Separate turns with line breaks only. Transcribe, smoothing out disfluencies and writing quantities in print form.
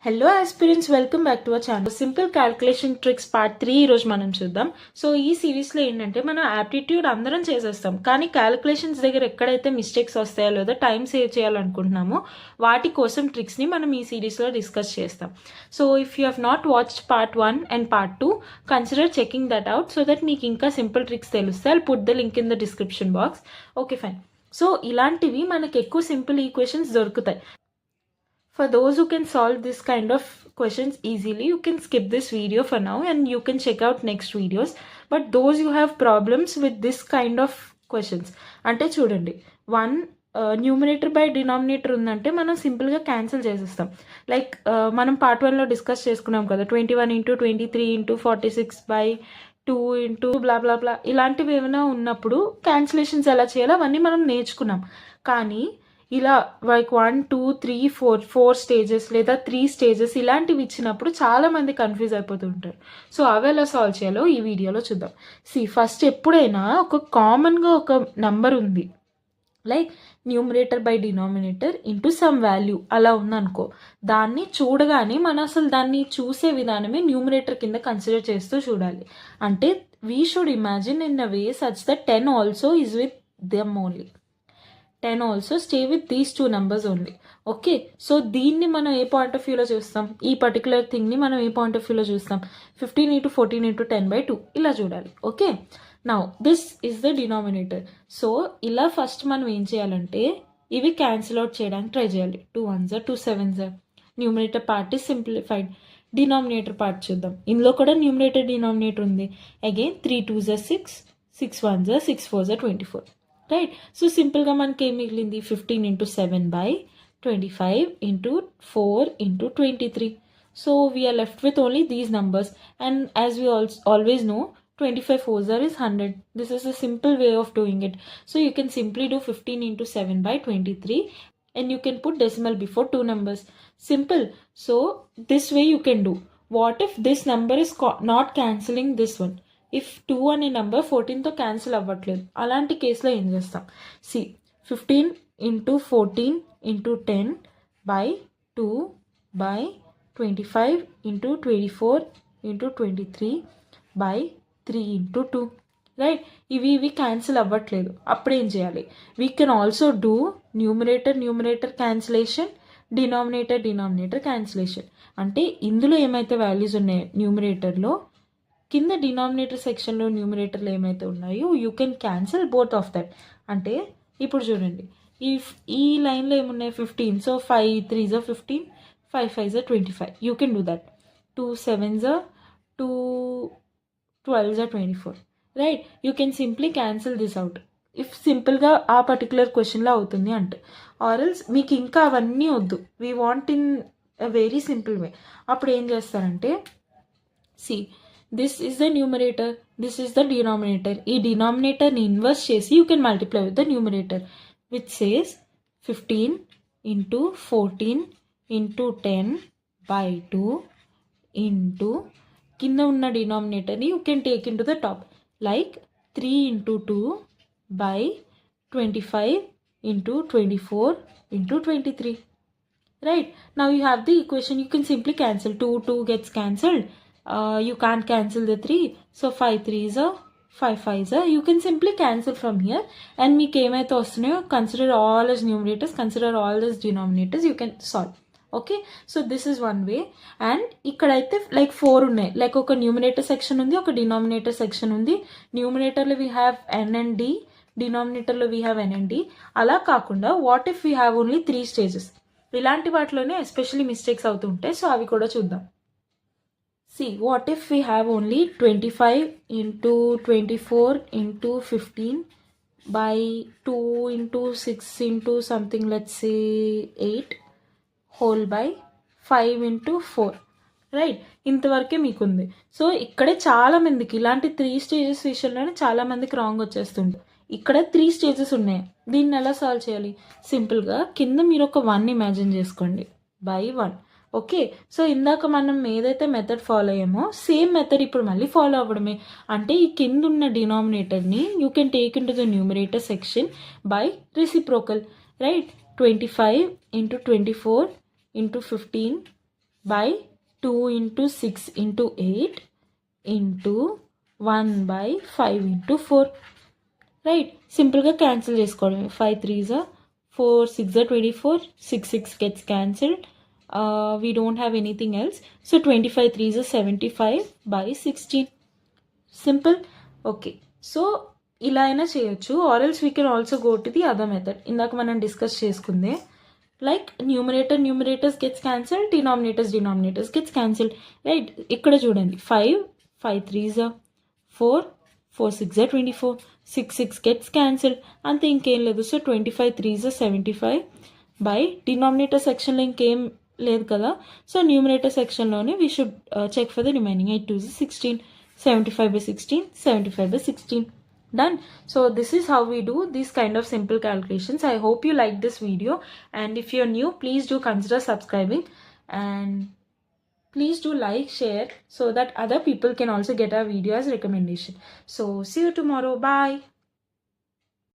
Hello aspirants, welcome back to our channel. Simple calculation tricks part 3 ఈరోజు మనం చూద్దాం. So ఈ సిరీస్లో ఏంటంటే మనం యాప్టిట్యూడ్ అందరం చేసేస్తాం, కానీ క్యాల్కులేషన్స్ దగ్గర ఎక్కడైతే మిస్టేక్స్ వస్తాయో లేదా టైం సేవ్ చేయాలనుకుంటున్నామో వాటి కోసం ట్రిక్స్ని మనం ఈ సిరీస్లో డిస్కస్ చేస్తాం. So if you have not watched part 1 and part 2, consider checking that out so that మీకు ఇంకా సింపుల్ ట్రిక్స్ తెలుస్తాయి. I'll put the link in the description box. Okay fine. So ఇలాంటివి మనకు ఎక్కువ సింపుల్ ఈక్వేషన్స్ దొరుకుతాయి. For those who can solve this kind of questions easily, you can skip this video for now and you can check out next videos. But those who have problems with this kind of questions, అంటే చూడండి, one numerator by denominator ఉందంటే మనం సింపుల్గా cancel చేసేస్తాం. Like మనం part 1లో discuss చేసుకున్నాం కదా, 21 into 23 into 46 by 2 into బ్లా బ్లా బ్లా ఇలాంటివి ఏమైనా ఉన్నప్పుడు క్యాన్సిలేషన్స్ ఎలా చేయాలో అవన్నీ మనం నేర్చుకున్నాం. కానీ ఇలా లైక్ 1 2 3 4 స్టేజెస్ లేదా 3 స్టేజెస్ ఇలాంటివి ఇచ్చినప్పుడు చాలామంది కన్ఫ్యూజ్ అయిపోతుంటారు. సో అవి ఎలా సాల్వ్ చేయాలో ఈ వీడియోలో చూద్దాం. ఫస్ట్ ఎప్పుడైనా ఒక కామన్గా ఒక నెంబర్ ఉంది, like numerator by denominator into some value అలా ఉందనుకో, దాన్ని చూడగానే మనం అసలు దాన్ని చూసే విధానమే న్యూమరేటర్ కింద కన్సిడర్ చేస్తూ చూడాలి. అంటే we should imagine in a way such that 10 also is with them only. 10 also stay with these 2 numbers only. Okay, so దీన్ని మనం ఏ పాయింట్ ఆఫ్ వ్యూలో చూస్తాం? ఈ పర్టికులర్ థింగ్ని మనం ఏ పాయింట్ ఆఫ్ వ్యూలో చూస్తాం? 15 ఇంటూ 14 ఇంటూ 10/2 ఇలా చూడాలి. Okay, now this is the denominator. So ఇలా ఫస్ట్ మనం ఏం చేయాలంటే ఇవి క్యాన్సిల్ అవుట్ చేయడానికి ట్రై చేయాలి. 2 1s 2 7s. Numerator part is simplified. Denominator part చూద్దాం. ఇందులో కూడా న్యూమినేటర్ డినామినేటర్ ఉంది. Again 3 2s 6 6 1s 6 4s 24. Right. So సింపుల్గా మనకి ఏం మిగిలింది? 15 into 7/25 into 4 into 23. So we are left with only these numbers. And as we always know, 25 4s is 100. This is a simple way of doing it. So you can simply do 15 into 7/23 and you can put decimal before 2 numbers. Simple. So this way you can do. What if this number is not cancelling this one? If 2 అనే number 14తో cancel అవ్వట్లేదు, అలాంటి కేసులో ఏం చేస్తాం? 15 into 14 into 10/2/25 into 24 into 23/3 into 2. Right. ఇవి cancel అవ్వట్లేదు. అప్పుడు ఏం చేయాలి? We can also do numerator cancellation, denominator cancellation. అంటే ఇందులో ఏమైతే వాల్యూస్ ఉన్నాయో న్యూమరేటర్లో, కింద డినామినేటర్ సెక్షన్లో న్యూమరేటర్లు ఏమైతే ఉన్నాయో you can cancel both of that. అంటే ఇప్పుడు చూడండి, ఈ లైన్లో ఏమున్నాయి? 15. So 5 3s 15, 5 5s 25. You can do that. 2 7s 2 12s 24. Right. You can simply cancel this out if సింపుల్గా ఆ పర్టికులర్ క్వశ్చన్లో అవుతుంది అంటే. ఆర్ఎల్స్ మీకు ఇంకా అవన్నీ వద్దు, we want in a very simple way. అప్పుడు ఏం చేస్తారంటే, this is the numerator, this is the denominator. ఈ డినామినేటర్ని ఇన్వర్స్ చేసి you can multiply with the numerator, which says 15 into 14 into 10/2 into కింద ఉన్న డినామినేటర్ని you can take in to the top, like 3 into 2/25 into 24 into 23. Right. Now you have the equation. You can simply cancel. 2 gets cancelled. You can't cancel the 3, so 5 3s 5 5s. You can simply cancel from here and మీకు ఏమైతే వస్తున్నాయో consider all as numerators, consider all as denominators, you can solve. Okay, so this is one way. And ఇక్కడైతే like 4 ఉన్నాయి, like ఒక numerator section ఉంది, ఒక denominator section ఉంది. న్యూమినేటర్లో we have n and d, డినామినేటర్లో we have n and d. అలా కాకుండా what if we have only 3 stages? ఇలాంటి వాటిలోనే ఎస్పెషల్లీ మిస్టేక్స్ అవుతుంటాయి. సో అవి కూడా చూద్దాం. What if we have only 25 into 24 into 15/2 into 6 into something, let's say 8 whole by 5 into 4. Right. ఇంతవరకే మీకుంది. సో ఇక్కడే చాలామందికి ఇలాంటి 3 స్టేజెస్ విషయంలోనే చాలామందికి రాంగ్ వచ్చేస్తుంది. ఇక్కడ 3 స్టేజెస్ ఉన్నాయి. దీన్ని ఎలా సాల్వ్ చేయాలి? సింపుల్గా కింద మీరు ఒక 1 ఇమాజిన్ చేసుకోండి, బై 1. ఓకే, సో ఇందాక మనం ఏదైతే మెథడ్ ఫాలో అయ్యామో సేమ్ మెథడ్ ఇప్పుడు మళ్ళీ ఫాలో అవ్వడమే. అంటే ఈ కింద ఉన్న డినామినేటర్ని you can take in to the numerator section by reciprocal. Right. 25 into 24 into 15 by 2 into 6 into 8 into 1 by 5 into 4. Right, సింపుల్గా క్యాన్సిల్ చేసుకోవడమే. 5 3s are 4 6 are 24, 6 6 gets cancelled. We don't have anything else, so 25 3s are 75 by 16. Simple. Okay, so ఇలా అయినా చేయొచ్చు, or else we can also go to the other method. ఇందాక మనం discuss చేసుకుందే, like numerators gets cancel, denominators gets cancel. Right, ఇక్కడ చూడండి, 5 5 3s are 4 4 6 are 24, 6 6 gets cancelled. అంతే, ఇంకేం లేదు. So 25 3s are 75 by denominator సెక్షన్లో ఇంకేం లేదు కదా, సో న్యూమరేటర్ సెక్షన్లోనే we should check for the remaining. 8 2s 16, 75 by 16, 75 by 16. Done. So this is how we do these kind of simple calculations. I hope you like this video, and if you're new, please do consider subscribing, and please do like, share, so that other people can also get our video as recommendation. So see you tomorrow. Bye.